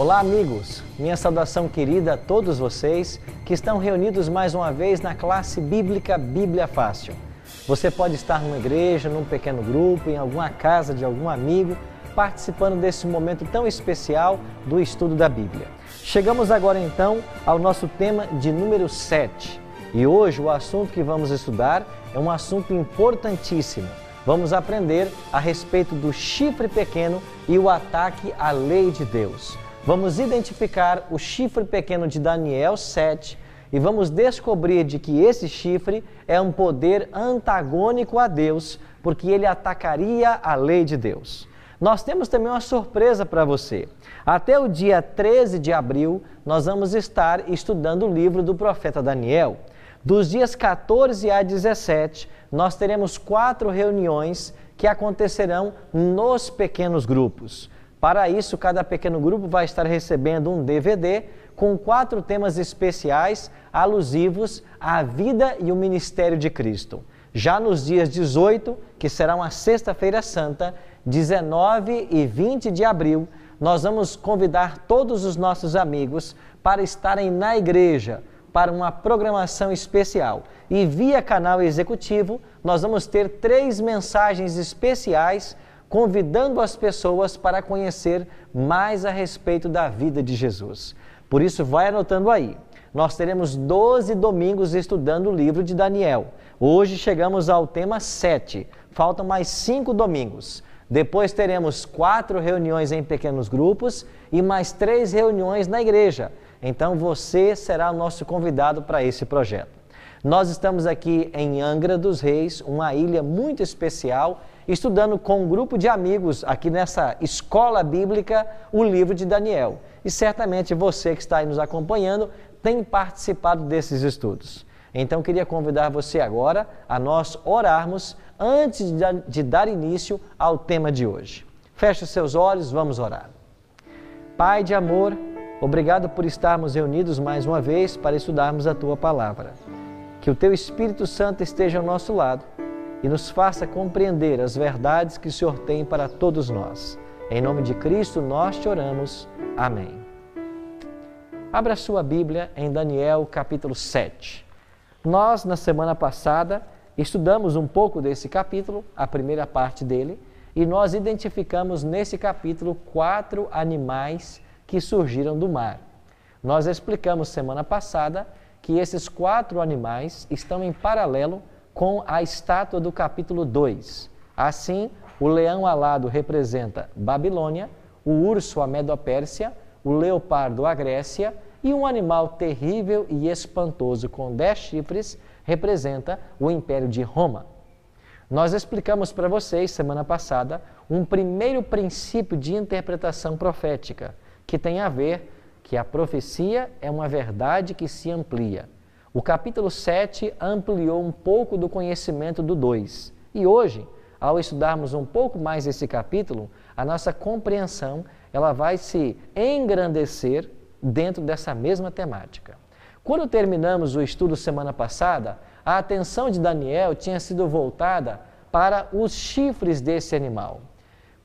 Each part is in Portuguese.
Olá, amigos! Minha saudação querida a todos vocês que estão reunidos mais uma vez na classe bíblica Bíblia Fácil. Você pode estar numa igreja, num pequeno grupo, em alguma casa de algum amigo, participando desse momento tão especial do estudo da Bíblia. Chegamos agora então ao nosso tema de número 7. E hoje o assunto que vamos estudar é um assunto importantíssimo. Vamos aprender a respeito do chifre pequeno e o ataque à lei de Deus. Vamos identificar o chifre pequeno de Daniel 7 e vamos descobrir de que esse chifre é um poder antagônico a Deus, porque ele atacaria a lei de Deus. Nós temos também uma surpresa para você. Até o dia 13 de abril, nós vamos estar estudando o livro do profeta Daniel. Dos dias 14 a 17, nós teremos 4 reuniões que acontecerão nos pequenos grupos. Para isso, cada pequeno grupo vai estar recebendo um DVD com 4 temas especiais alusivos à vida e o ministério de Cristo. Já nos dias 18, que será uma sexta-feira santa, 19 e 20 de abril, nós vamos convidar todos os nossos amigos para estarem na igreja, para uma programação especial. E via canal executivo, nós vamos ter 3 mensagens especiais convidando as pessoas para conhecer mais a respeito da vida de Jesus. Por isso, vai anotando aí. Nós teremos 12 domingos estudando o livro de Daniel. Hoje chegamos ao tema 7. Faltam mais 5 domingos. Depois teremos 4 reuniões em pequenos grupos e mais 3 reuniões na igreja. Então você será o nosso convidado para esse projeto. Nós estamos aqui em Angra dos Reis, uma ilha muito especial, estudando com um grupo de amigos aqui nessa escola bíblica o livro de Daniel. E certamente você que está aí nos acompanhando tem participado desses estudos. Então queria convidar você agora a nós orarmos antes de dar início ao tema de hoje. Feche os seus olhos, vamos orar. Pai de amor, obrigado por estarmos reunidos mais uma vez para estudarmos a Tua Palavra. Que o Teu Espírito Santo esteja ao nosso lado e nos faça compreender as verdades que o Senhor tem para todos nós. Em nome de Cristo nós te oramos. Amém. Abra sua Bíblia em Daniel capítulo 7. Nós, na semana passada, estudamos um pouco desse capítulo, a primeira parte dele, e nós identificamos nesse capítulo 4 animais que surgiram do mar. Nós explicamos semana passada que esses 4 animais estão em paralelo com a estátua do capítulo 2. Assim, o leão alado representa Babilônia, o urso a Medo-Pérsia, o leopardo a Grécia e um animal terrível e espantoso com 10 chifres representa o Império de Roma. Nós explicamos para vocês, semana passada, um primeiro princípio de interpretação profética, que tem a ver que a profecia é uma verdade que se amplia. O capítulo 7 ampliou um pouco do conhecimento do 2. E hoje, ao estudarmos um pouco mais esse capítulo, a nossa compreensão ela vai se engrandecer dentro dessa mesma temática. Quando terminamos o estudo semana passada, a atenção de Daniel tinha sido voltada para os chifres desse animal.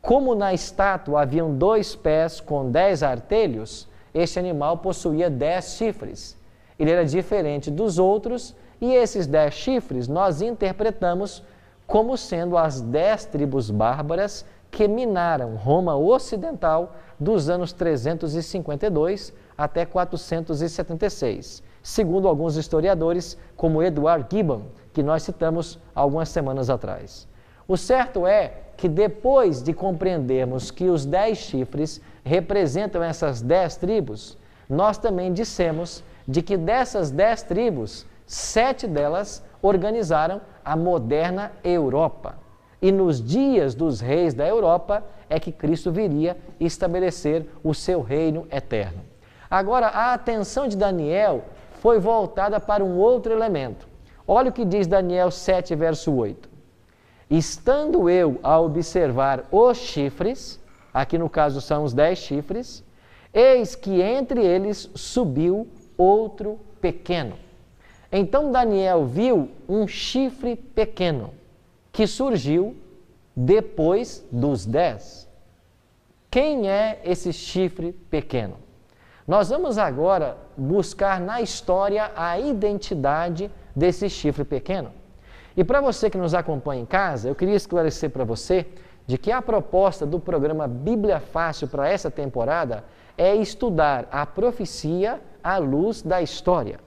Como na estátua haviam 2 pés com 10 artelhos, este animal possuía 10 chifres. Ele era diferente dos outros e esses 10 chifres nós interpretamos como sendo as 10 tribos bárbaras que minaram Roma Ocidental dos anos 352 até 476, segundo alguns historiadores, como Edward Gibbon, que nós citamos algumas semanas atrás. O certo é que depois de compreendermos que os 10 chifres representam essas 10 tribos, nós também dissemos de que dessas 10 tribos, 7 delas organizaram a moderna Europa. E nos dias dos reis da Europa é que Cristo viria estabelecer o seu reino eterno. Agora, a atenção de Daniel foi voltada para um outro elemento. Olha o que diz Daniel 7, verso 8. Estando eu a observar os chifres, aqui no caso são os 10 chifres, eis que entre eles subiu outro pequeno. Então Daniel viu um chifre pequeno, que surgiu depois dos 10. Quem é esse chifre pequeno? Nós vamos agora buscar na história a identidade desse chifre pequeno. E para você que nos acompanha em casa, eu queria esclarecer para você de que a proposta do programa Bíblia Fácil para essa temporada é estudar a profecia à luz da história.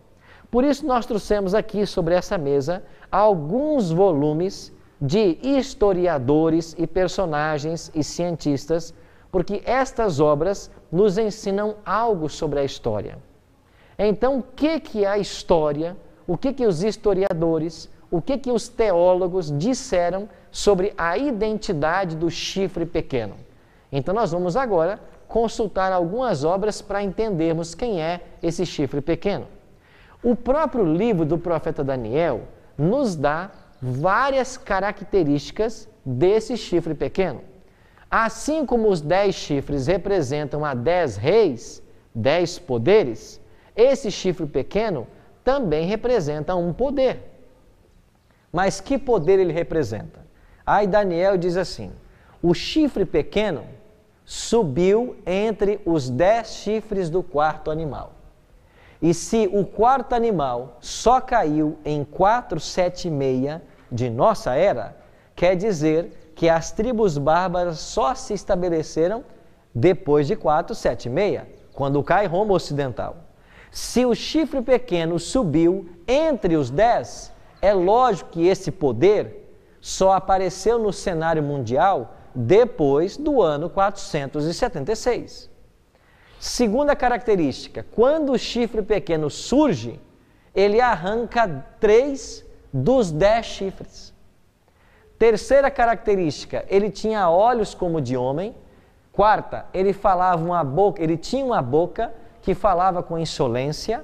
Por isso nós trouxemos aqui sobre essa mesa alguns volumes de historiadores e personagens e cientistas, porque estas obras nos ensinam algo sobre a história. Então, o que é a história? O que os historiadores, o que os teólogos disseram sobre a identidade do chifre pequeno? Então, nós vamos agora consultar algumas obras para entendermos quem é esse chifre pequeno. O próprio livro do profeta Daniel nos dá várias características desse chifre pequeno. Assim como os 10 chifres representam a 10 reis, 10 poderes, esse chifre pequeno também representa um poder. Mas que poder ele representa? Aí Daniel diz assim: o chifre pequeno subiu entre os 10 chifres do quarto animal. E se o quarto animal só caiu em 476 de nossa era, quer dizer que as tribos bárbaras só se estabeleceram depois de 476, quando cai Roma Ocidental. Se o chifre pequeno subiu entre os 10, é lógico que esse poder só apareceu no cenário mundial depois do ano 476. Segunda característica, quando o chifre pequeno surge, ele arranca 3 dos 10 chifres. Terceira característica, ele tinha olhos como de homem. Quarta, ele tinha uma boca que falava com insolência.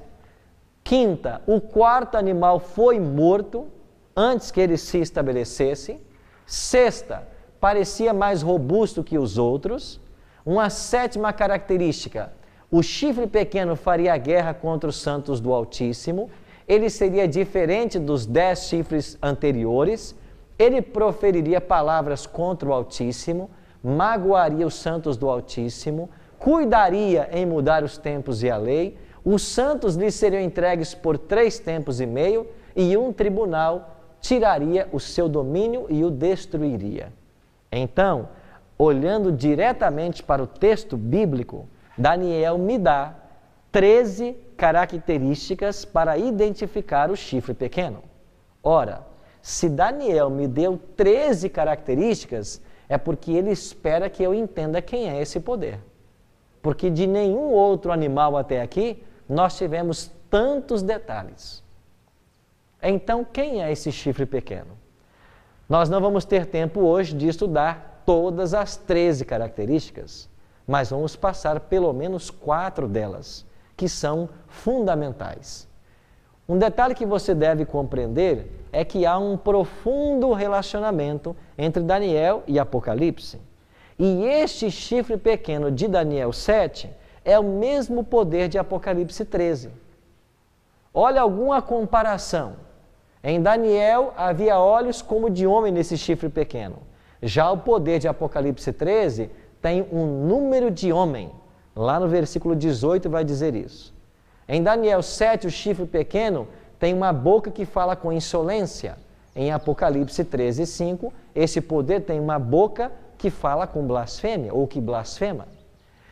Quinta, o quarto animal foi morto antes que ele se estabelecesse. Sexta, parecia mais robusto que os outros. Uma sétima característica, o chifre pequeno faria guerra contra os santos do Altíssimo. Ele seria diferente dos 10 chifres anteriores. Ele proferiria palavras contra o Altíssimo, magoaria os santos do Altíssimo, cuidaria em mudar os tempos e a lei. Os santos lhe seriam entregues por 3 tempos e meio e um tribunal tiraria o seu domínio e o destruiria. Então, olhando diretamente para o texto bíblico, Daniel me dá 13 características para identificar o chifre pequeno. Ora, se Daniel me deu 13 características, é porque ele espera que eu entenda quem é esse poder. Porque de nenhum outro animal até aqui, nós tivemos tantos detalhes. Então, quem é esse chifre pequeno? Nós não vamos ter tempo hoje de estudar todas as 13 características, mas vamos passar pelo menos 4 delas, que são fundamentais. Um detalhe que você deve compreender é que há um profundo relacionamento entre Daniel e Apocalipse. E este chifre pequeno de Daniel 7 é o mesmo poder de Apocalipse 13. Olha alguma comparação. Em Daniel havia olhos como de homem nesse chifre pequeno. Já o poder de Apocalipse 13 tem um número de homem. Lá no versículo 18 vai dizer isso. Em Daniel 7, o chifre pequeno tem uma boca que fala com insolência. Em Apocalipse 13, 5, esse poder tem uma boca que fala com blasfêmia, ou que blasfema.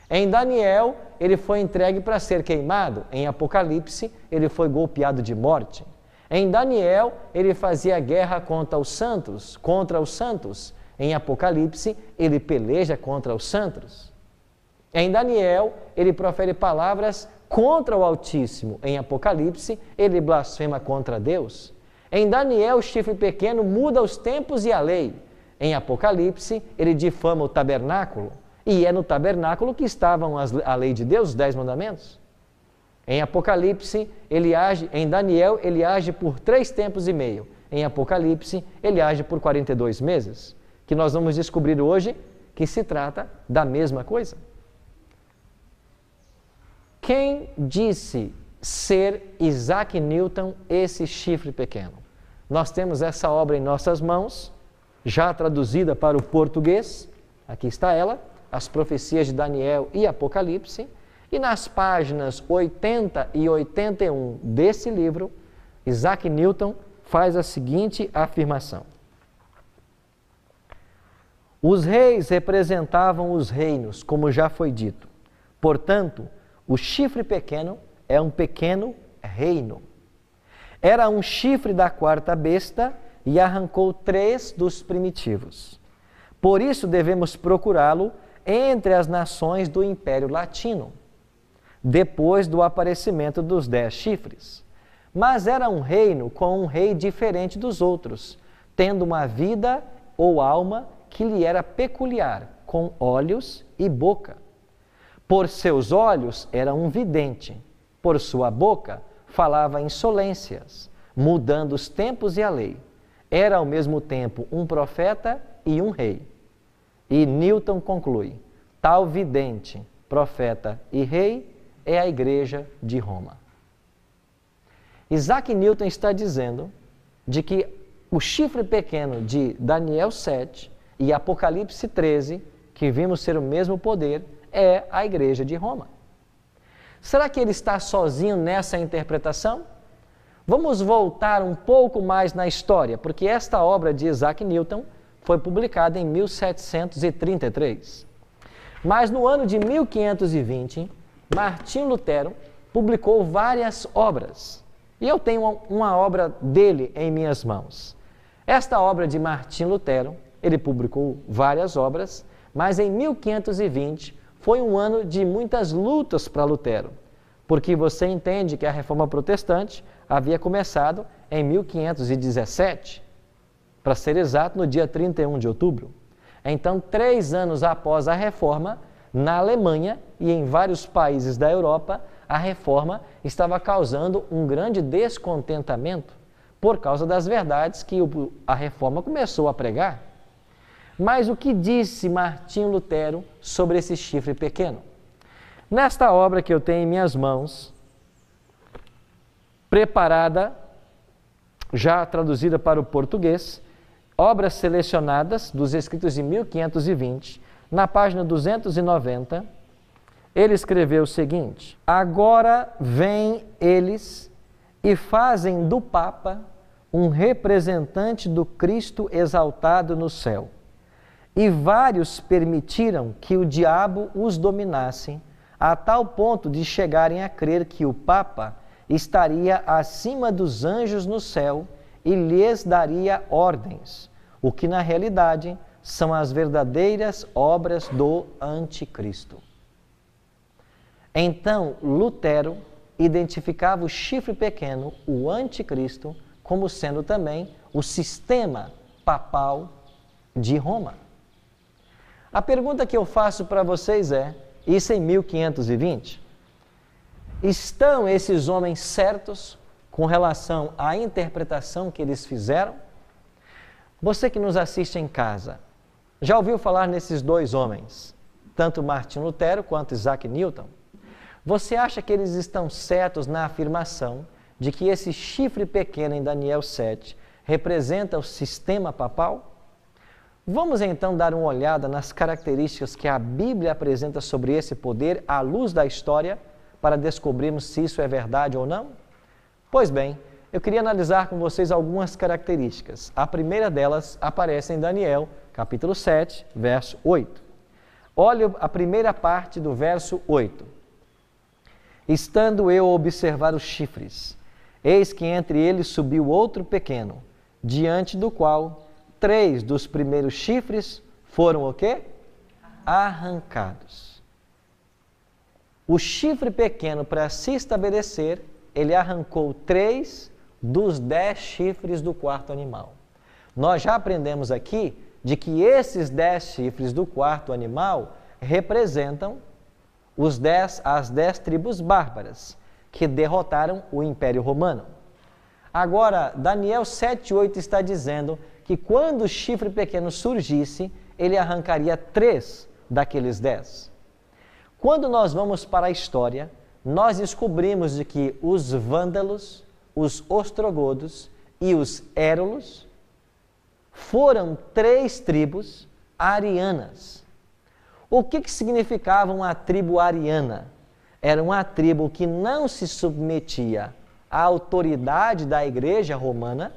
Em Daniel, ele foi entregue para ser queimado. Em Apocalipse, ele foi golpeado de morte. Em Daniel, ele fazia guerra contra os santos. Em Apocalipse, ele peleja contra os santos. Em Daniel, ele profere palavras contra o Altíssimo. Em Apocalipse, ele blasfema contra Deus. Em Daniel, o chifre pequeno muda os tempos e a lei. Em Apocalipse, ele difama o tabernáculo. E é no tabernáculo que estavam a lei de Deus, os 10 mandamentos. Em Apocalipse, em Daniel, ele age por 3 tempos e meio. Em Apocalipse, ele age por 42 meses. Que nós vamos descobrir hoje que se trata da mesma coisa. Quem disse ser Isaac Newton esse chifre pequeno? Nós temos essa obra em nossas mãos, já traduzida para o português. Aqui está ela, as profecias de Daniel e Apocalipse. E nas páginas 80 e 81 desse livro, Isaac Newton faz a seguinte afirmação: os reis representavam os reinos, como já foi dito. Portanto, o chifre pequeno é um pequeno reino. Era um chifre da quarta besta e arrancou 3 dos primitivos. Por isso devemos procurá-lo entre as nações do Império Latino, depois do aparecimento dos 10 chifres. Mas era um reino com um rei diferente dos outros, tendo uma vida ou alma que lhe era peculiar, com olhos e boca. Por seus olhos era um vidente, por sua boca falava insolências, mudando os tempos e a lei. Era ao mesmo tempo um profeta e um rei. E Newton conclui: tal vidente, profeta e rei é a Igreja de Roma. Isaac Newton está dizendo de que o chifre pequeno de Daniel 7 e Apocalipse 13, que vimos ser o mesmo poder, é a Igreja de Roma. Será que ele está sozinho nessa interpretação? Vamos voltar um pouco mais na história, porque esta obra de Isaac Newton foi publicada em 1733. Mas no ano de 1520, Martinho Lutero publicou várias obras. E eu tenho uma obra dele em minhas mãos. Esta obra de Martinho Lutero, ele publicou várias obras, mas em 1520 foi um ano de muitas lutas para Lutero, porque você entende que a Reforma Protestante havia começado em 1517, para ser exato, no dia 31 de outubro. Então, 3 anos após a Reforma, na Alemanha e em vários países da Europa, a Reforma estava causando um grande descontentamento por causa das verdades que a Reforma começou a pregar. Mas o que disse Martinho Lutero sobre esse chifre pequeno? Nesta obra que eu tenho em minhas mãos, preparada, já traduzida para o português, obras selecionadas dos escritos de 1520, na página 290, ele escreveu o seguinte: agora vêm eles e fazem do Papa um representante do Cristo exaltado no céu. E vários permitiram que o diabo os dominasse, a tal ponto de chegarem a crer que o Papa estaria acima dos anjos no céu e lhes daria ordens, o que na realidade são as verdadeiras obras do Anticristo. Então, Lutero identificava o chifre pequeno, o Anticristo, como sendo também o sistema papal de Roma. A pergunta que eu faço para vocês é, isso em 1520, estão esses homens certos com relação à interpretação que eles fizeram? Você que nos assiste em casa, já ouviu falar nesses 2 homens, tanto Martinho Lutero quanto Isaac Newton? Você acha que eles estão certos na afirmação de que esse chifre pequeno em Daniel 7 representa o sistema papal? Vamos então dar uma olhada nas características que a Bíblia apresenta sobre esse poder à luz da história para descobrirmos se isso é verdade ou não? Pois bem, eu queria analisar com vocês algumas características. A primeira delas aparece em Daniel, capítulo 7, verso 8. Olha a primeira parte do verso 8. Estando eu a observar os chifres, eis que entre eles subiu outro pequeno, diante do qual 3 dos primeiros chifres foram o quê? Arrancados. O chifre pequeno, para se estabelecer, ele arrancou 3 dos 10 chifres do quarto animal. Nós já aprendemos aqui de que esses 10 chifres do quarto animal representam as 10 tribos bárbaras que derrotaram o Império Romano. Agora, Daniel 7,8 está dizendo que quando o chifre pequeno surgisse, ele arrancaria 3 daqueles 10. Quando nós vamos para a história, nós descobrimos de que os vândalos, os ostrogodos e os érolos foram 3 tribos arianas. O que significava uma tribo ariana? era uma tribo que não se submetia à autoridade da igreja romana,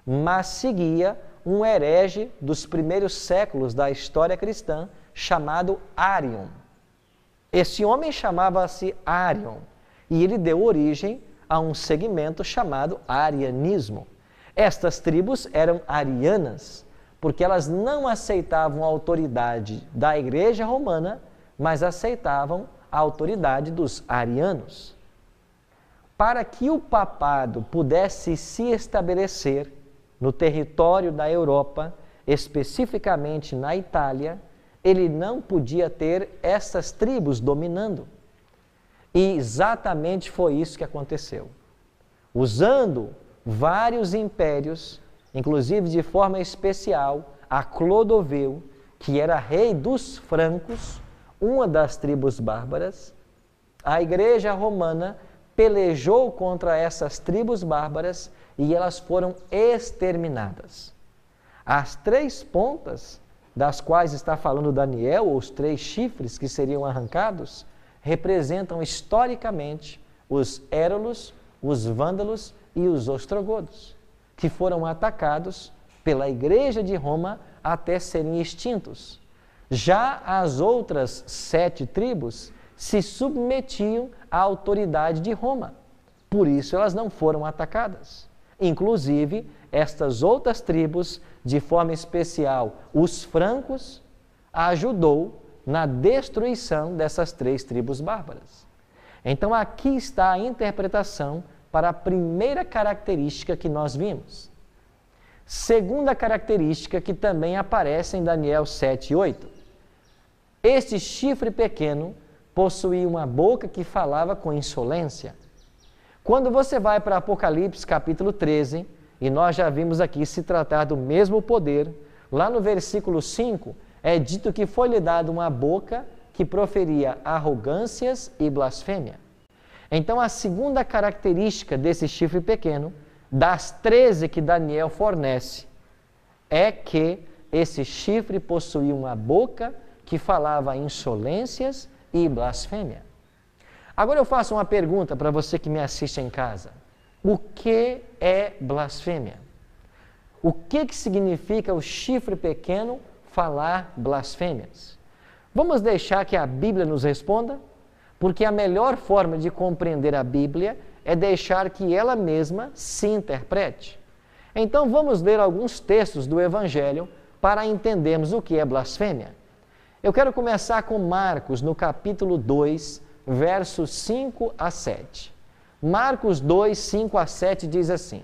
mas seguia um herege dos primeiros séculos da história cristã, chamado Arion. Esse homem chamava-se Arion, e ele deu origem a um segmento chamado arianismo. Estas tribos eram arianas, porque elas não aceitavam a autoridade da igreja romana, mas aceitavam a autoridade dos arianos. Para que o papado pudesse se estabelecer no território da Europa, especificamente na Itália, ele não podia ter essas tribos dominando. E exatamente foi isso que aconteceu. Usando vários impérios, inclusive de forma especial, a Clodoveu, que era rei dos francos, uma das tribos bárbaras, a igreja romana pelejou contra essas tribos bárbaras e elas foram exterminadas. As 3 pontas das quais está falando Daniel, ou os 3 chifres que seriam arrancados, representam historicamente os érolos, os vândalos e os ostrogodos, que foram atacados pela igreja de Roma até serem extintos. Já as outras 7 tribos se submetiam à autoridade de Roma, por isso elas não foram atacadas. Inclusive, estas outras tribos, de forma especial os francos, ajudou na destruição dessas 3 tribos bárbaras. Então aqui está a interpretação para a primeira característica que nós vimos. Segunda característica que também aparece em Daniel 7 e 8. Este chifre pequeno possuía uma boca que falava com insolência. Quando você vai para Apocalipse capítulo 13, e nós já vimos aqui se tratar do mesmo poder, lá no versículo 5, é dito que foi-lhe dada uma boca que proferia arrogâncias e blasfêmia. Então, a segunda característica desse chifre pequeno, das 13 que Daniel fornece, é que esse chifre possuía uma boca que falava insolências e blasfêmia. Agora eu faço uma pergunta para você que me assiste em casa. O que é blasfêmia? O que significa o chifre pequeno falar blasfêmias? Vamos deixar que a Bíblia nos responda? Porque a melhor forma de compreender a Bíblia é deixar que ela mesma se interprete. Então vamos ler alguns textos do Evangelho para entendermos o que é blasfêmia. Eu quero começar com Marcos, no capítulo 2, versos 5 a 7. Marcos 2, 5 a 7 diz assim: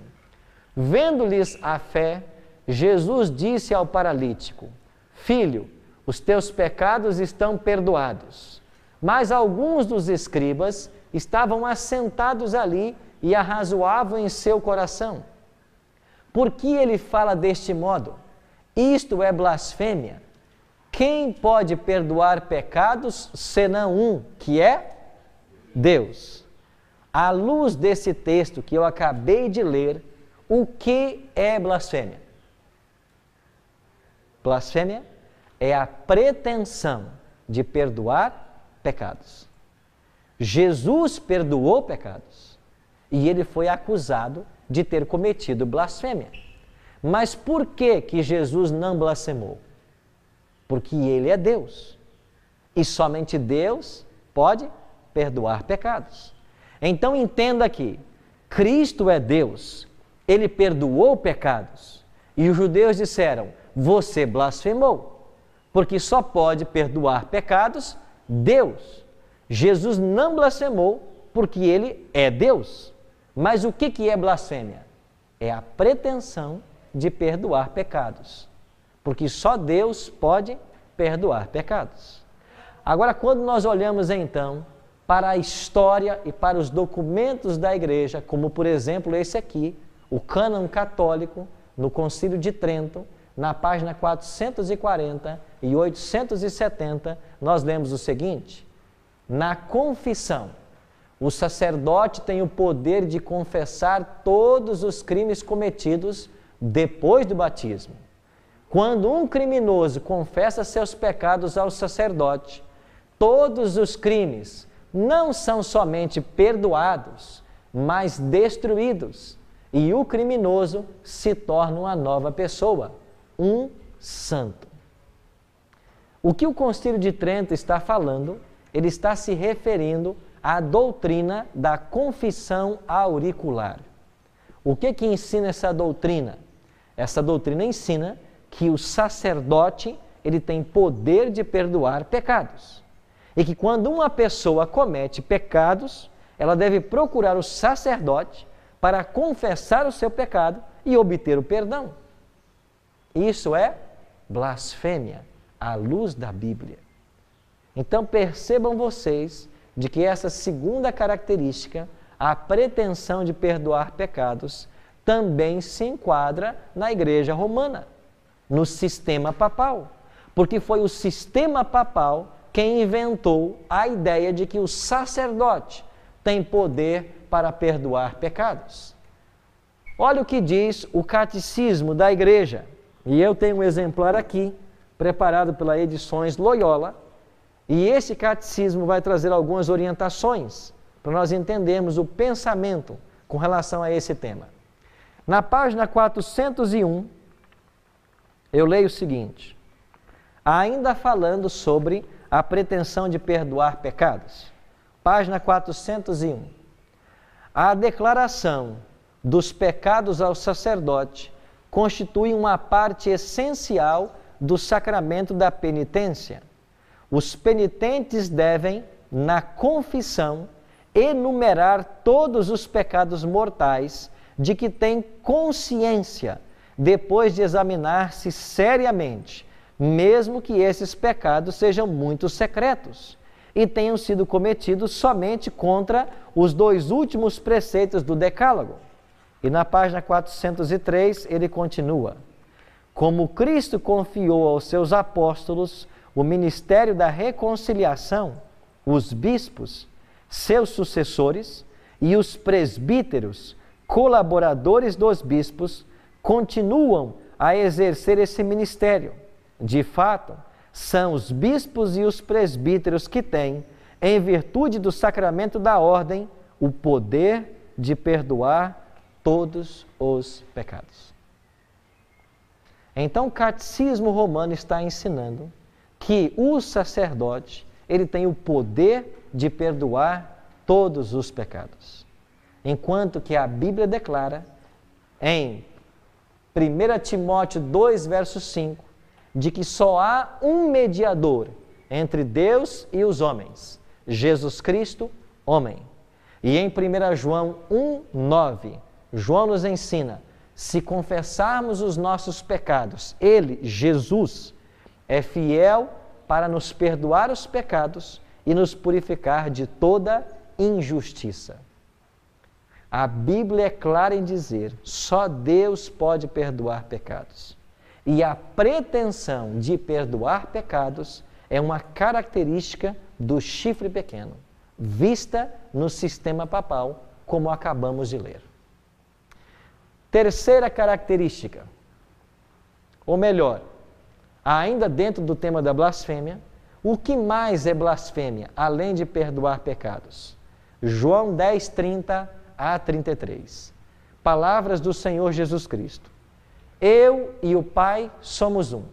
Vendo-lhes a fé, Jesus disse ao paralítico: Filho, os teus pecados estão perdoados. Mas alguns dos escribas estavam assentados ali e arrazoavam em seu coração: Por que ele fala deste modo? Isto é blasfêmia. Quem pode perdoar pecados senão um, que é Deus? À luz desse texto que eu acabei de ler, o que é blasfêmia? Blasfêmia é a pretensão de perdoar pecados. Jesus perdoou pecados e ele foi acusado de ter cometido blasfêmia. Mas por que Jesus não blasfemou? Porque ele é Deus e somente Deus pode perdoar pecados. Então entenda que Cristo é Deus, ele perdoou pecados e os judeus disseram: você blasfemou, porque só pode perdoar pecados Deus. Jesus não blasfemou porque ele é Deus. Mas o que é blasfêmia? É a pretensão de perdoar pecados, porque só Deus pode perdoar pecados. Agora, quando nós olhamos então para a história e para os documentos da igreja, como por exemplo esse aqui, o Cânon Católico, no Concílio de Trento, na página 440 e 870, nós lemos o seguinte: na confissão, o sacerdote tem o poder de confessar todos os crimes cometidos depois do batismo. Quando um criminoso confessa seus pecados ao sacerdote, todos os crimes não são somente perdoados, mas destruídos. E o criminoso se torna uma nova pessoa, um santo. O que o Concílio de Trento está falando, ele está se referindo à doutrina da confissão auricular. O que ensina essa doutrina? Essa doutrina ensina que o sacerdote ele tem poder de perdoar pecados. E que quando uma pessoa comete pecados, ela deve procurar o sacerdote para confessar o seu pecado e obter o perdão. Isso é blasfêmia, à luz da Bíblia. Então percebam vocês de que essa segunda característica, a pretensão de perdoar pecados, também se enquadra na Igreja Romana, no sistema papal. Porque foi o sistema papal quem inventou a ideia de que o sacerdote tem poder para perdoar pecados. Olha o que diz o Catecismo da Igreja. E eu tenho um exemplar aqui, preparado pela Edições Loyola, e esse catecismo vai trazer algumas orientações para nós entendermos o pensamento com relação a esse tema. Na página 401, eu leio o seguinte: ainda falando sobre a pretensão de perdoar pecados. Página 401. A declaração dos pecados ao sacerdote constitui uma parte essencial do sacramento da penitência. Os penitentes devem, na confissão, enumerar todos os pecados mortais de que têm consciência, depois de examinar-se seriamente, mesmo que esses pecados sejam muito secretos e tenham sido cometidos somente contra os 2 últimos preceitos do Decálogo. E na página 403 ele continua: como Cristo confiou aos seus apóstolos o ministério da reconciliação, os bispos, seus sucessores, e os presbíteros, colaboradores dos bispos, continuam a exercer esse ministério. De fato, são os bispos e os presbíteros que têm, em virtude do sacramento da ordem, o poder de perdoar todos os pecados. Então, o Catecismo Romano está ensinando que o sacerdote, ele tem o poder de perdoar todos os pecados. Enquanto que a Bíblia declara, em 1 Timóteo 2, verso 5, de que só há um mediador entre Deus e os homens, Jesus Cristo, homem. E em 1 João 1, 9, João nos ensina: se confessarmos os nossos pecados, Ele, Jesus, é fiel para nos perdoar os pecados e nos purificar de toda injustiça. A Bíblia é clara em dizer: só Deus pode perdoar pecados. E a pretensão de perdoar pecados é uma característica do chifre pequeno, vista no sistema papal, como acabamos de ler. Terceira característica, ou melhor, ainda dentro do tema da blasfêmia, o que mais é blasfêmia, além de perdoar pecados? João 10, 30 a 33. Palavras do Senhor Jesus Cristo. Eu e o Pai somos um.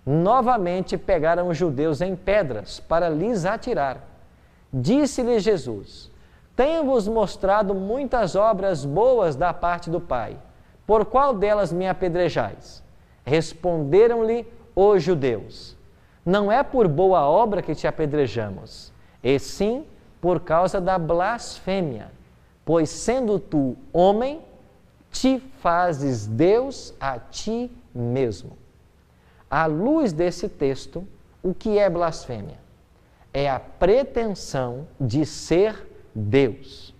Novamente pegaram os judeus em pedras para lhes atirar. Disse-lhe Jesus: tenho-vos mostrado muitas obras boas da parte do Pai. Por qual delas me apedrejais? Responderam-lhe os judeus: não é por boa obra que te apedrejamos, e sim por causa da blasfêmia, pois sendo tu homem, te fazes Deus a ti mesmo. À luz desse texto, o que é blasfêmia? É a pretensão de ser Deus.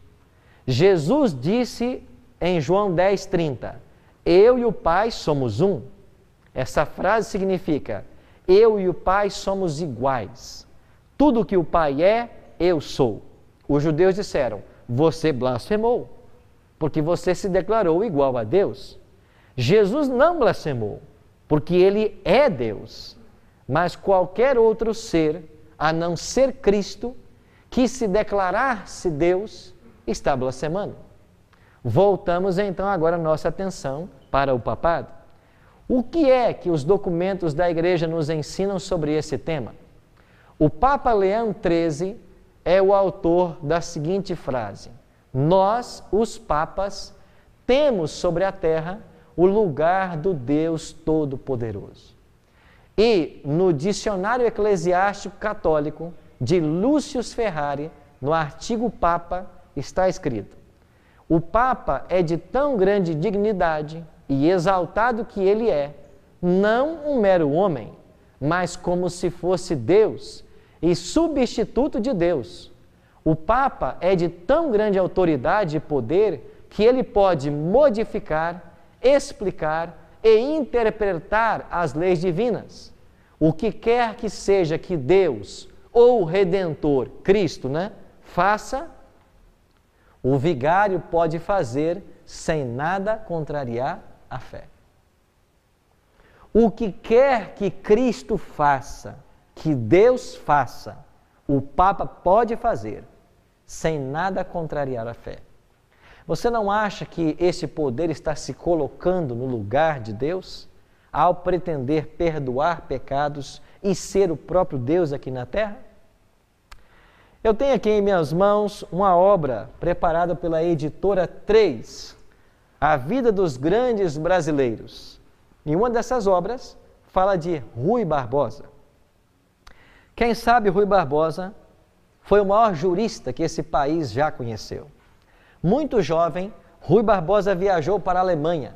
Jesus disse em João 10, 30, eu e o Pai somos um. Essa frase significa, eu e o Pai somos iguais. Tudo que o Pai é, eu sou. Os judeus disseram, você blasfemou, porque você se declarou igual a Deus. Jesus não blasfemou, porque Ele é Deus. Mas qualquer outro ser, a não ser Cristo, que se declarasse Deus, está blasfemando. Voltamos então agora nossa atenção para o papado. O que é que os documentos da Igreja nos ensinam sobre esse tema? O Papa Leão XIII é o autor da seguinte frase: nós, os papas, temos sobre a terra o lugar do Deus Todo-Poderoso. E no Dicionário Eclesiástico Católico de Lúcio Ferrari, no artigo Papa, está escrito: o Papa é de tão grande dignidade e exaltado que ele é, não um mero homem, mas como se fosse Deus e substituto de Deus. O Papa é de tão grande autoridade e poder que ele pode modificar, explicar e interpretar as leis divinas. O que quer que seja que Deus ou o Redentor, Cristo, faça, o vigário pode fazer sem nada contrariar a fé. O que quer que Cristo faça, que Deus faça, o Papa pode fazer sem nada contrariar a fé. Você não acha que esse poder está se colocando no lugar de Deus ao pretender perdoar pecados e ser o próprio Deus aqui na terra? Eu tenho aqui em minhas mãos uma obra preparada pela editora 3, A Vida dos Grandes Brasileiros. E uma dessas obras fala de Rui Barbosa. Quem sabe Rui Barbosa foi o maior jurista que esse país já conheceu. Muito jovem, Rui Barbosa viajou para a Alemanha.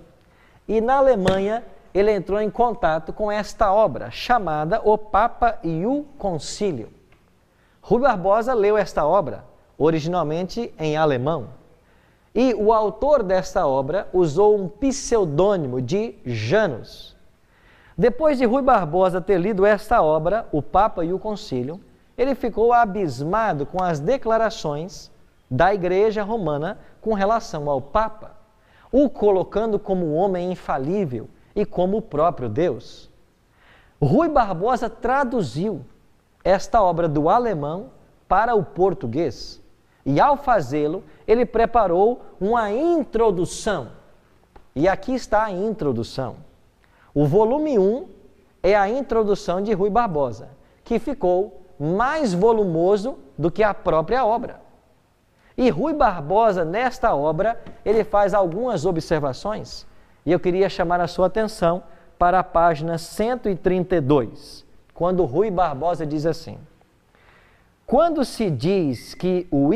E na Alemanha ele entrou em contato com esta obra, chamada O Papa e o Concílio. Rui Barbosa leu esta obra, originalmente em alemão. E o autor desta obra usou um pseudônimo de Janus. Depois de Rui Barbosa ter lido esta obra, O Papa e o Concílio, ele ficou abismado com as declarações da Igreja Romana com relação ao Papa, o colocando como um homem infalível e como o próprio Deus. Rui Barbosa traduziu esta obra do alemão para o português e, ao fazê-lo, ele preparou uma introdução. E aqui está a introdução. O volume 1 é a introdução de Rui Barbosa, que ficou mais volumoso do que a própria obra. E Rui Barbosa, nesta obra, ele faz algumas observações, e eu queria chamar a sua atenção para a página 132, quando Rui Barbosa diz assim: quando se diz que o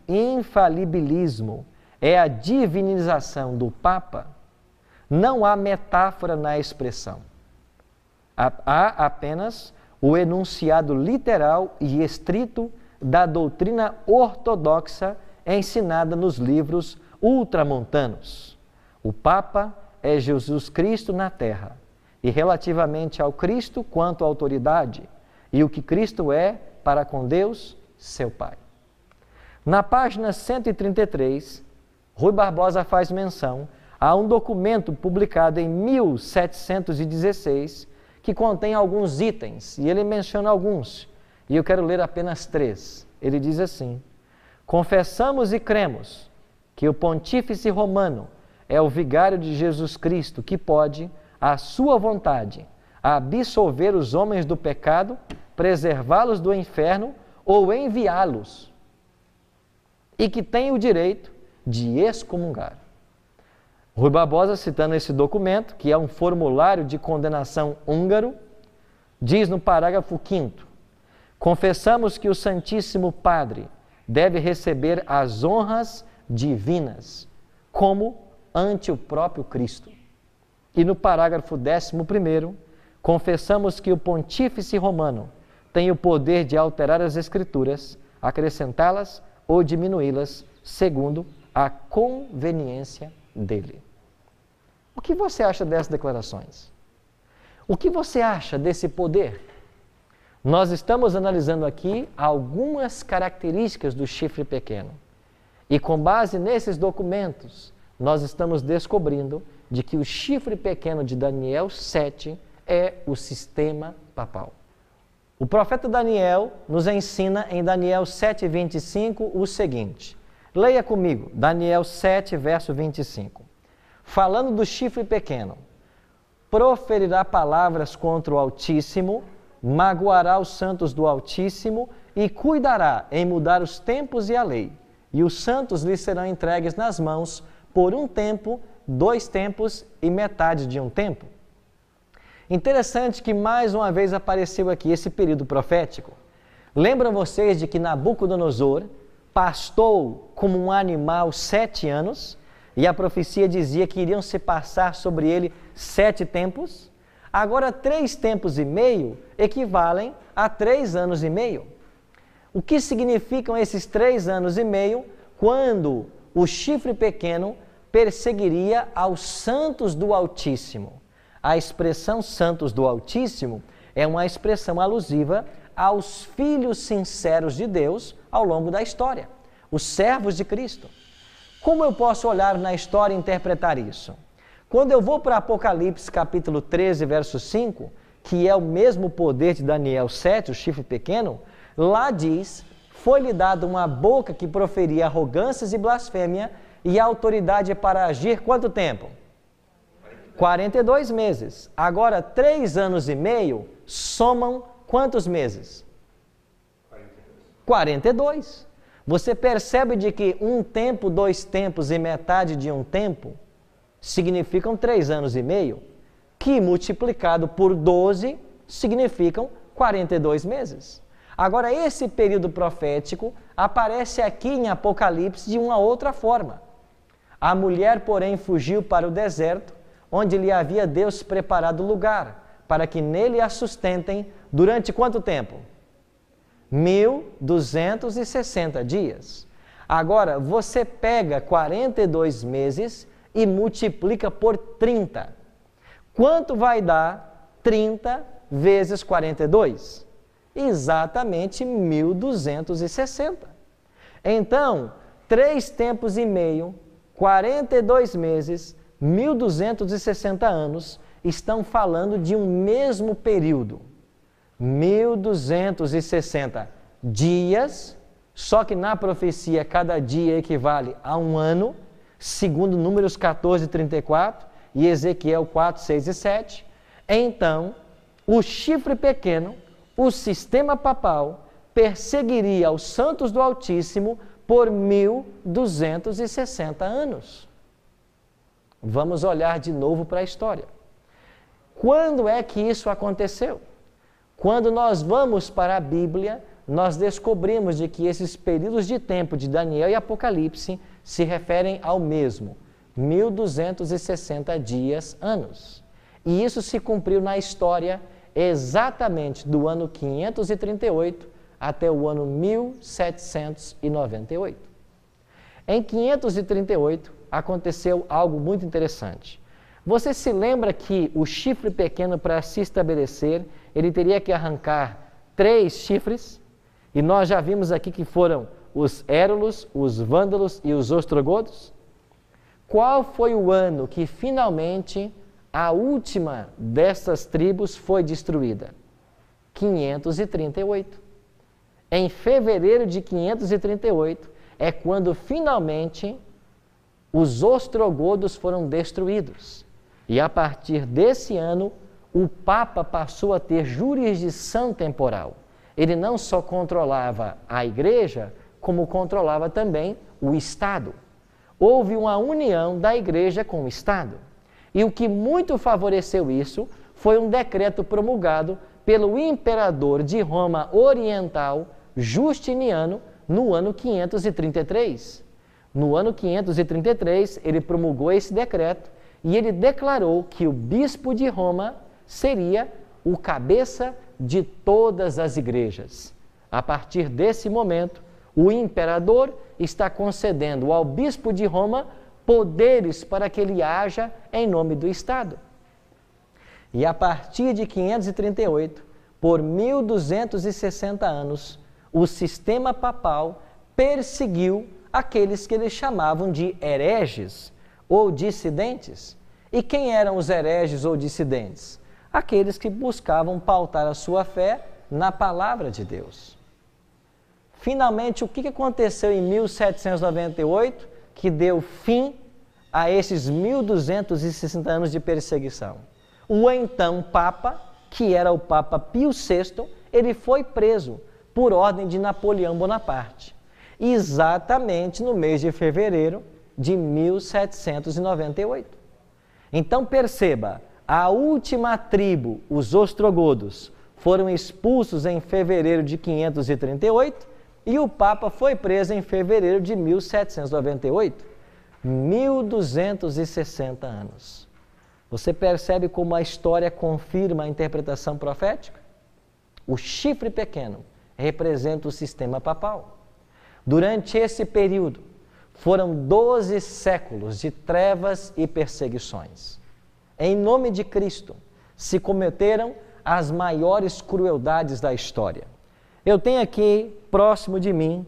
infalibilismo é a divinização do Papa, não há metáfora na expressão. Há apenas o enunciado literal e estrito da doutrina ortodoxa ensinada nos livros ultramontanos. O Papa é Jesus Cristo na terra, e relativamente ao Cristo quanto à autoridade, e o que Cristo é para com Deus, seu Pai. Na página 133, Rui Barbosa faz menção a um documento publicado em 1716, que contém alguns itens, e ele menciona alguns, e eu quero ler apenas 3. Ele diz assim: confessamos e cremos que o Pontífice Romano é o vigário de Jesus Cristo, que pode, à sua vontade, absolver os homens do pecado, preservá-los do inferno ou enviá-los, e que tem o direito de excomungar. Rui Barbosa, citando esse documento, que é um formulário de condenação húngaro, diz no parágrafo 5º: confessamos que o Santíssimo Padre deve receber as honras divinas, como ante o próprio Cristo. E no parágrafo 11º, confessamos que o Pontífice Romano tem o poder de alterar as Escrituras, acrescentá-las ou diminuí-las, segundo a conveniência dele. O que você acha dessas declarações? O que você acha desse poder? Nós estamos analisando aqui algumas características do chifre pequeno. E com base nesses documentos, nós estamos descobrindo de que o chifre pequeno de Daniel 7 é o sistema papal. O profeta Daniel nos ensina em Daniel 7:25 o seguinte. Leia comigo, Daniel 7, verso 25. Falando do chifre pequeno, proferirá palavras contra o Altíssimo, magoará os santos do Altíssimo e cuidará em mudar os tempos e a lei. E os santos lhe serão entregues nas mãos por um tempo, 2 tempos e metade de um tempo. Interessante que mais uma vez apareceu aqui esse período profético. Lembram vocês de que Nabucodonosor pastou como um animal 7 anos e a profecia dizia que iriam se passar sobre ele 7 tempos? Agora 3 tempos e meio equivalem a 3 anos e meio. O que significam esses 3 anos e meio quando o chifre pequeno perseguiria aos santos do Altíssimo? A expressão santos do Altíssimo é uma expressão alusiva aos filhos sinceros de Deus ao longo da história, os servos de Cristo. Como eu posso olhar na história e interpretar isso? Quando eu vou para Apocalipse capítulo 13, verso 5, que é o mesmo poder de Daniel 7, o chifre pequeno, lá diz, foi-lhe dada uma boca que proferia arrogâncias e blasfêmia e autoridade para agir quanto tempo? 42 meses. Agora, 3 anos e meio somam quantos meses? 42. Você percebe de que um tempo, 2 tempos e metade de um tempo significam 3 anos e meio, que multiplicado por 12 significam 42 meses. Agora, esse período profético aparece aqui em Apocalipse de uma outra forma. A mulher, porém, fugiu para o deserto, onde lhe havia Deus preparado lugar, para que nele a sustentem durante quanto tempo? 1260 dias. Agora, você pega 42 meses e multiplica por 30. Quanto vai dar 30 vezes 42? Exatamente 1260. Então, 3 tempos e meio, 42 meses, 1260 anos, estão falando de um mesmo período. 1260 dias, só que na profecia cada dia equivale a um ano, segundo Números 14, 34 e Ezequiel 4, 6 e 7. Então, o chifre pequeno, o sistema papal, perseguiria os santos do Altíssimo por 1260 anos. Vamos olhar de novo para a história. Quando é que isso aconteceu? Quando nós vamos para a Bíblia, nós descobrimos de que esses períodos de tempo de Daniel e Apocalipse se referem ao mesmo, 1260 dias, anos. E isso se cumpriu na história exatamente do ano 538 até o ano 1798. Em 538, aconteceu algo muito interessante. Você se lembra que o chifre pequeno, para se estabelecer, ele teria que arrancar 3 chifres? E nós já vimos aqui que foram os Érulos, os Vândalos e os Ostrogodos. Qual foi o ano que finalmente a última dessas tribos foi destruída? 538. Em fevereiro de 538 é quando finalmente os ostrogodos foram destruídos. E a partir desse ano, o Papa passou a ter jurisdição temporal. Ele não só controlava a Igreja, como controlava também o Estado. Houve uma união da Igreja com o Estado. E o que muito favoreceu isso foi um decreto promulgado pelo imperador de Roma Oriental, Justiniano, no ano 533. No ano 533, ele promulgou esse decreto e ele declarou que o bispo de Roma seria o cabeça de todas as igrejas. A partir desse momento, o imperador está concedendo ao bispo de Roma poderes para que ele haja em nome do Estado. E a partir de 538, por 1260 anos, o sistema papal perseguiu aqueles que eles chamavam de hereges ou dissidentes. E quem eram os hereges ou dissidentes? Aqueles que buscavam pautar a sua fé na palavra de Deus. Finalmente, o que aconteceu em 1798 que deu fim a esses 1260 anos de perseguição? O então Papa, que era o Papa Pio VI, ele foi preso por ordem de Napoleão Bonaparte, exatamente no mês de fevereiro de 1798. Então perceba, a última tribo, os ostrogodos, foram expulsos em fevereiro de 538 e o Papa foi preso em fevereiro de 1798. 1260 anos. Você percebe como a história confirma a interpretação profética? O chifre pequeno representa o sistema papal. Durante esse período, foram 12 séculos de trevas e perseguições. Em nome de Cristo, se cometeram as maiores crueldades da história. Eu tenho aqui, próximo de mim,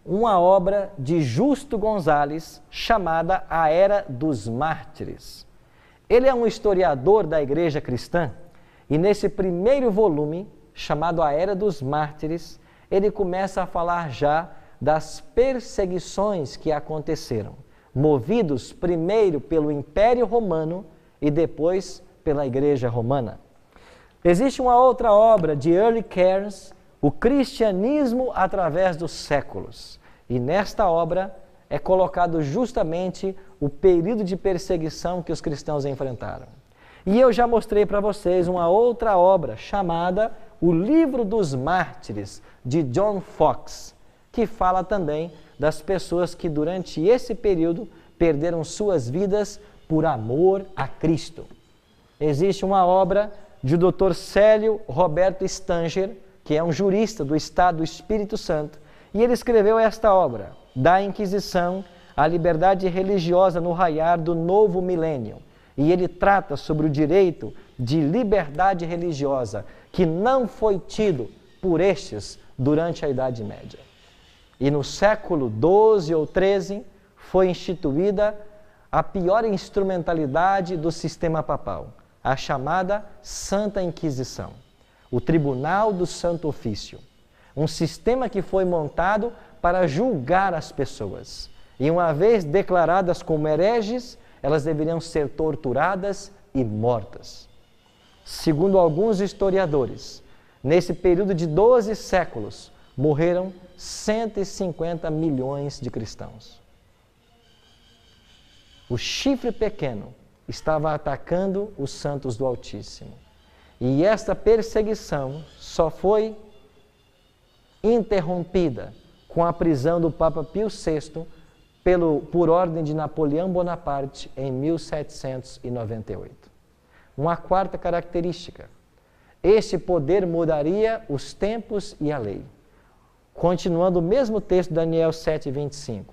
uma obra de Justo Gonzalez chamada A Era dos Mártires. Ele é um historiador da Igreja Cristã e nesse primeiro volume, chamado A Era dos Mártires, ele começa a falar já das perseguições que aconteceram, movidos primeiro pelo Império Romano e depois pela Igreja Romana. Existe uma outra obra de Earl Cairns, O Cristianismo através dos séculos. E nesta obra é colocado justamente o período de perseguição que os cristãos enfrentaram. E eu já mostrei para vocês uma outra obra chamada O Livro dos Mártires, de John Foxe, que fala também das pessoas que durante esse período perderam suas vidas por amor a Cristo. Existe uma obra de Dr. Célio Roberto Stanger, que é um jurista do Estado do Espírito Santo, e ele escreveu esta obra, Da Inquisição à Liberdade Religiosa no Raiar do Novo Milênio. E ele trata sobre o direito de liberdade religiosa que não foi tido por estes durante a Idade Média. E no século XII ou XIII foi instituída a pior instrumentalidade do sistema papal, a chamada Santa Inquisição, o Tribunal do Santo Ofício, um sistema que foi montado para julgar as pessoas. E uma vez declaradas como hereges, elas deveriam ser torturadas e mortas. Segundo alguns historiadores, nesse período de 12 séculos, morreram 150 milhões de cristãos. O chifre pequeno estava atacando os santos do Altíssimo. E esta perseguição só foi interrompida com a prisão do Papa Pio VI por ordem de Napoleão Bonaparte em 1798. Uma quarta característica: este poder mudaria os tempos e a lei. Continuando o mesmo texto, Daniel 7:25.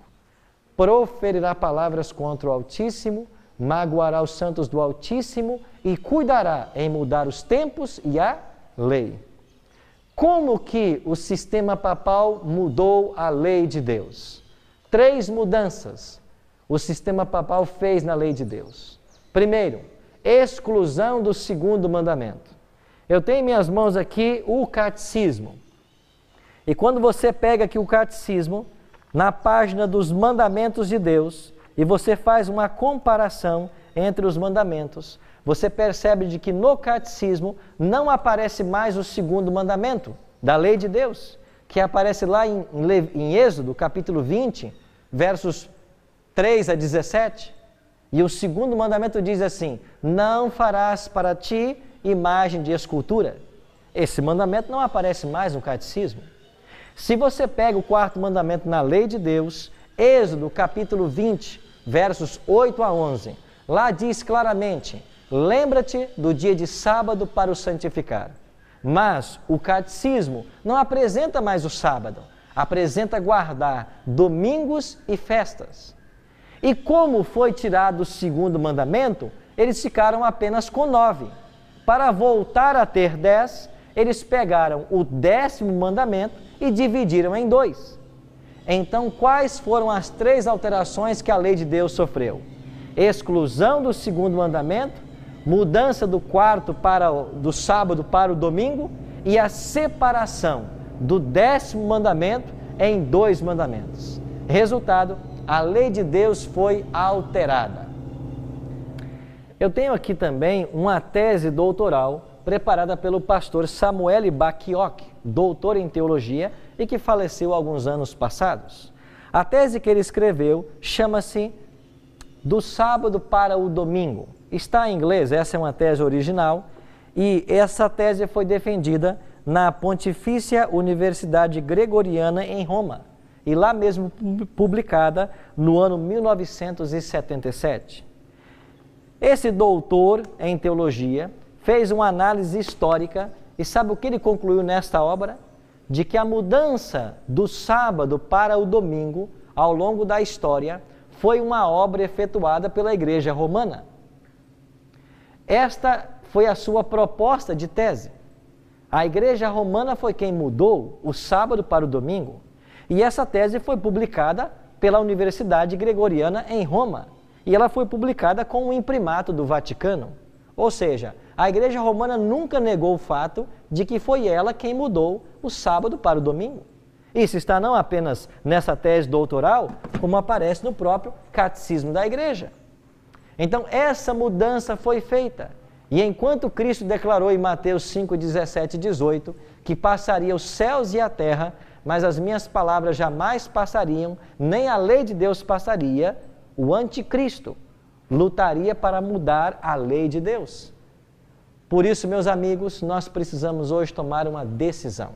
Proferirá palavras contra o Altíssimo, magoará os santos do Altíssimo e cuidará em mudar os tempos e a lei. Como que o sistema papal mudou a lei de Deus? 3 mudanças o sistema papal fez na lei de Deus. Primeiro, exclusão do 2º mandamento. Eu tenho em minhas mãos aqui o catecismo. E quando você pega aqui o catecismo, na página dos mandamentos de Deus, e você faz uma comparação entre os mandamentos, você percebe de que no catecismo não aparece mais o 2º mandamento da lei de Deus, que aparece lá em Êxodo, capítulo 20, versos 3 a 17. E o 2º mandamento diz assim: não farás para ti imagem de escultura. Esse mandamento não aparece mais no catecismo. Se você pega o 4º mandamento na lei de Deus, Êxodo capítulo 20, versos 8 a 11, lá diz claramente: lembra-te do dia de sábado para o santificar. Mas o catecismo não apresenta mais o sábado, apresenta guardar domingos e festas. E como foi tirado o 2º mandamento, eles ficaram apenas com 9. Para voltar a ter 10, eles pegaram o 10º mandamento e dividiram em 2. Então, quais foram as 3 alterações que a lei de Deus sofreu? Exclusão do 2º mandamento, mudança do sábado para o domingo e a separação do 10º mandamento em 2 mandamentos. Resultado, a lei de Deus foi alterada. Eu tenho aqui também uma tese doutoral preparada pelo pastor Samuel Baquioc, doutor em teologia e que faleceu alguns anos passados. A tese que ele escreveu chama-se Do Sábado para o Domingo. Está em inglês, essa é uma tese original, e essa tese foi defendida na Pontifícia Universidade Gregoriana em Roma, e lá mesmo publicada no ano 1977. Esse doutor em teologia fez uma análise histórica e sabe o que ele concluiu nesta obra? De que a mudança do sábado para o domingo ao longo da história foi uma obra efetuada pela Igreja Romana. Esta foi a sua proposta de tese. A Igreja Romana foi quem mudou o sábado para o domingo, e essa tese foi publicada pela Universidade Gregoriana em Roma, e ela foi publicada com o imprimato do Vaticano. Ou seja, a Igreja Romana nunca negou o fato de que foi ela quem mudou o sábado para o domingo. Isso está não apenas nessa tese doutoral, como aparece no próprio Catecismo da Igreja. Então, essa mudança foi feita. E enquanto Cristo declarou em Mateus 5, 17 e 18, que passaria os céus e a terra, mas as minhas palavras jamais passariam, nem a lei de Deus passaria, o anticristo lutaria para mudar a lei de Deus. Por isso, meus amigos, nós precisamos hoje tomar uma decisão.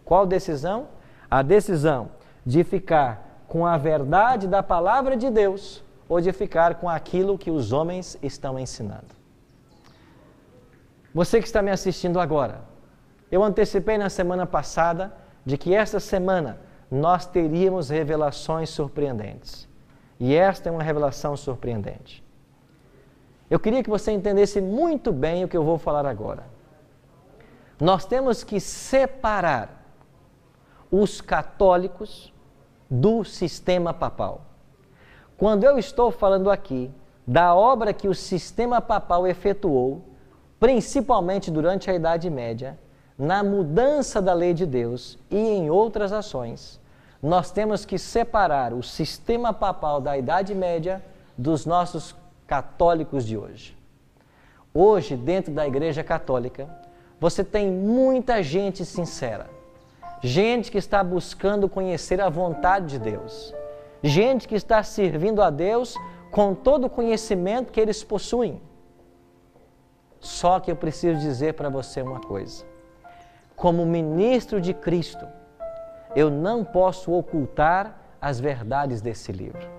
Qual decisão? A decisão de ficar com a verdade da palavra de Deus ou de ficar com aquilo que os homens estão ensinando. Você que está me assistindo agora, eu antecipei na semana passada de que esta semana nós teríamos revelações surpreendentes. E esta é uma revelação surpreendente. Eu queria que você entendesse muito bem o que eu vou falar agora. Nós temos que separar os católicos do sistema papal. Quando eu estou falando aqui da obra que o sistema papal efetuou, principalmente durante a Idade Média, na mudança da lei de Deus e em outras ações, nós temos que separar o sistema papal da Idade Média dos nossos católicos de hoje. Hoje, dentro da Igreja Católica, você tem muita gente sincera, gente que está buscando conhecer a vontade de Deus, gente que está servindo a Deus com todo o conhecimento que eles possuem. Só que eu preciso dizer para você uma coisa. Como ministro de Cristo, eu não posso ocultar as verdades desse livro.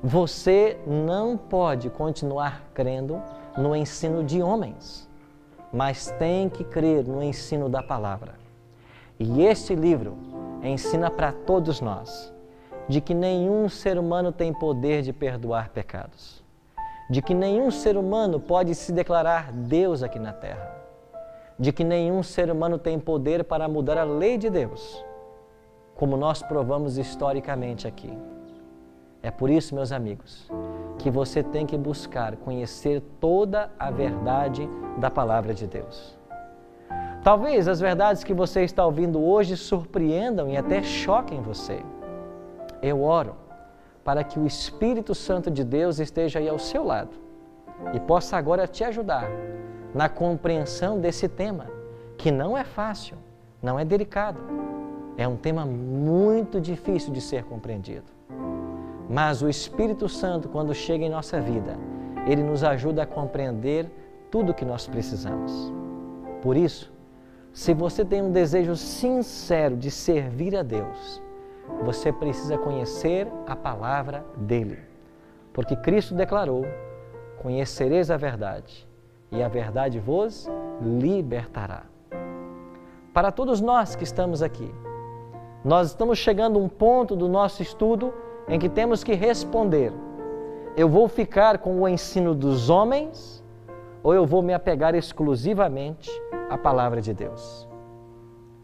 Você não pode continuar crendo no ensino de homens, mas tem que crer no ensino da palavra. E este livro ensina para todos nós de que nenhum ser humano tem poder de perdoar pecados, de que nenhum ser humano pode se declarar Deus aqui na terra, de que nenhum ser humano tem poder para mudar a lei de Deus, como nós provamos historicamente aqui. É por isso, meus amigos, que você tem que buscar conhecer toda a verdade da palavra de Deus. Talvez as verdades que você está ouvindo hoje surpreendam e até choquem você. Eu oro para que o Espírito Santo de Deus esteja aí ao seu lado e possa agora te ajudar na compreensão desse tema, que não é fácil, não é delicado. É um tema muito difícil de ser compreendido. Mas o Espírito Santo, quando chega em nossa vida, ele nos ajuda a compreender tudo o que nós precisamos. Por isso, se você tem um desejo sincero de servir a Deus, você precisa conhecer a palavra dele. Porque Cristo declarou: conhecereis a verdade, e a verdade vos libertará. Para todos nós que estamos aqui, nós estamos chegando a um ponto do nosso estudo em que temos que responder: eu vou ficar com o ensino dos homens ou eu vou me apegar exclusivamente à palavra de Deus?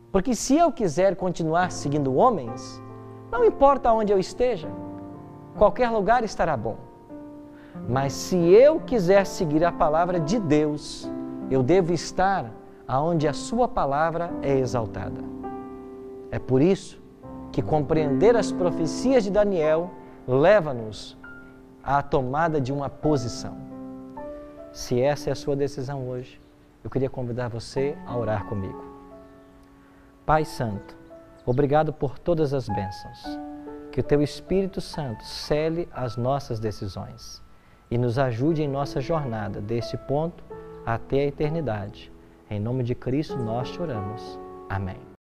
Porque se eu quiser continuar seguindo homens, não importa onde eu esteja, qualquer lugar estará bom. Mas se eu quiser seguir a palavra de Deus, eu devo estar aonde a sua palavra é exaltada. É por isso que compreender as profecias de Daniel leva-nos à tomada de uma posição. Se essa é a sua decisão hoje, eu queria convidar você a orar comigo. Pai Santo, obrigado por todas as bênçãos. Que o Teu Espírito Santo cele as nossas decisões e nos ajude em nossa jornada deste ponto até a eternidade. Em nome de Cristo nós te oramos. Amém.